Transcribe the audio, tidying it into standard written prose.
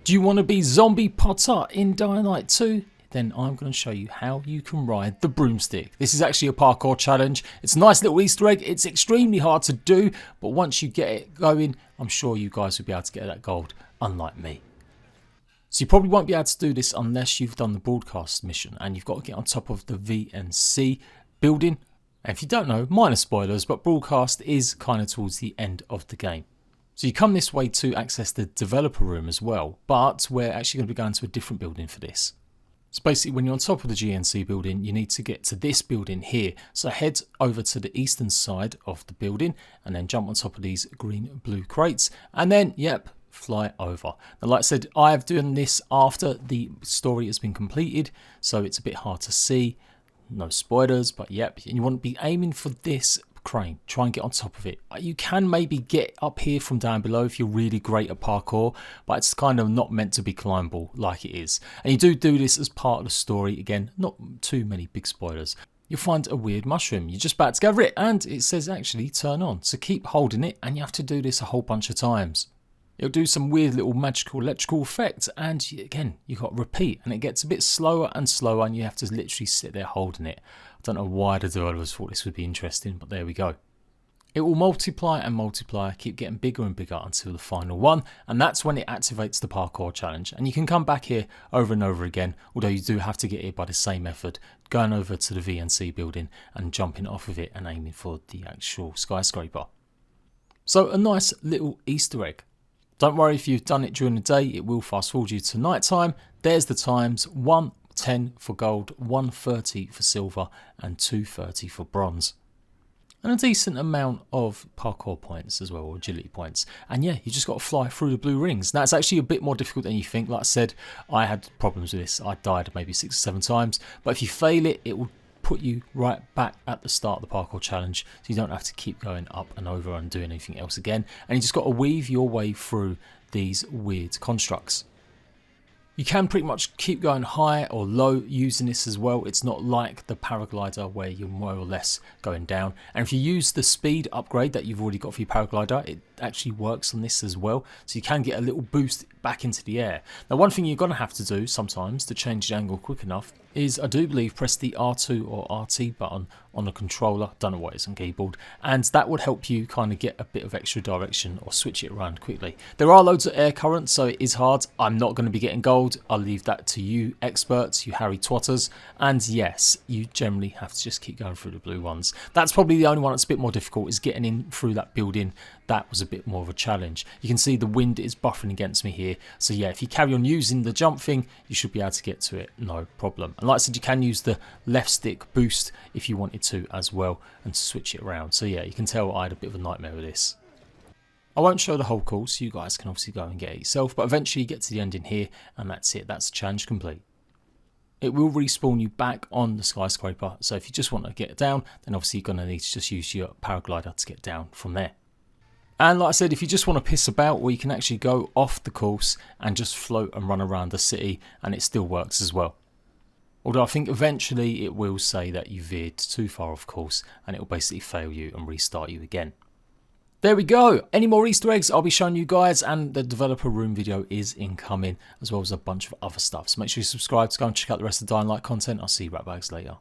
Do you want to be Zombie Potter in Dying Light 2? Then I'm going to show you how you can ride the broomstick. This is actually a parkour challenge. It's a nice little Easter egg. It's extremely hard to do, but once you get it going, I'm sure you guys will be able to get that gold, unlike me. So you probably won't be able to do this unless you've done the broadcast mission and you've got to get on top of the VNC building. And if you don't know, minor spoilers, but broadcast is kind of towards the end of the game. So you come this way to access the developer room as well, but we're actually going to be going to a different building for this. So basically when you're on top of the GNC building, you need to get to this building here. So head over to the eastern side of the building and then jump on top of these blue crates and then, yep, fly over. Now, like I said, I have done this after the story has been completed, so it's a bit hard to see. No spoilers, but yep, and you want to be aiming for this crane. Try and get on top of it. You can maybe get up here from down below if you're really great at parkour, but it's kind of not meant to be climbable like it is. And you do this as part of the story. Again, not too many big spoilers. You'll find a weird mushroom. You're just about to gather it and it says actually turn on. So keep holding it and you have to do this a whole bunch of times. It'll do some weird little magical electrical effects and again, you've got to repeat and it gets a bit slower and slower and you have to literally sit there holding it. I don't know why the developers thought this would be interesting, but there we go. It will multiply and multiply, keep getting bigger and bigger until the final one, and that's when it activates the parkour challenge. And you can come back here over and over again, although you do have to get here by the same method, going over to the VNC building and jumping off of it and aiming for the actual skyscraper. So a nice little Easter egg. Don't worry if you've done it during the day, it will fast forward you to night time. There's the times: 1:10 for gold, 1:30 for silver and 2:30 for bronze. And a decent amount of parkour points as well, or agility points. And yeah, you just got to fly through the blue rings. Now it's actually a bit more difficult than you think. Like I said, I had problems with this. I died maybe 6 or 7 times. But if you fail it, it will put you right back at the start of the parkour challenge, so you don't have to keep going up and over and doing anything else again, and you just got to weave your way through these weird constructs. You can pretty much keep going high or low using this as well. It's not like the paraglider where you're more or less going down. And if you use the speed upgrade that you've already got for your paraglider, it actually works on this as well. So you can get a little boost back into the air. Now, one thing you're going to have to do sometimes to change the angle quick enough is, I do believe, press the R2 or RT button on the controller. Don't know what it is on keyboard. And that would help you kind of get a bit of extra direction or switch it around quickly. There are loads of air current, so it is hard. I'm not going to be getting gold. I'll leave that to you experts, you Harry Twotters. And yes, you generally have to just keep going through the blue ones. That's probably the only one that's a bit more difficult, is getting in through that building. That was a bit more of a challenge. You can see the wind is buffering against me here. So yeah, if you carry on using the jump thing, you should be able to get to it, no problem. And like I said, you can use the left stick boost if you wanted to as well and switch it around. So yeah, you can tell I had a bit of a nightmare with this. I won't show the whole course, you guys can obviously go and get it yourself, but eventually you get to the end in here and that's it, that's the challenge complete. It will respawn you back on the skyscraper, so if you just want to get down, then obviously you're going to need to just use your paraglider to get down from there. And like I said, if you just want to piss about, well, you can actually go off the course and just float and run around the city, and it still works as well. Although I think eventually it will say that you veered too far off course and it will basically fail you and restart you again. There we go. Any more Easter eggs I'll be showing you guys, and the developer room video is incoming, as well as a bunch of other stuff. So make sure you subscribe to go and check out the rest of the Dying Light content. I'll see you right back later.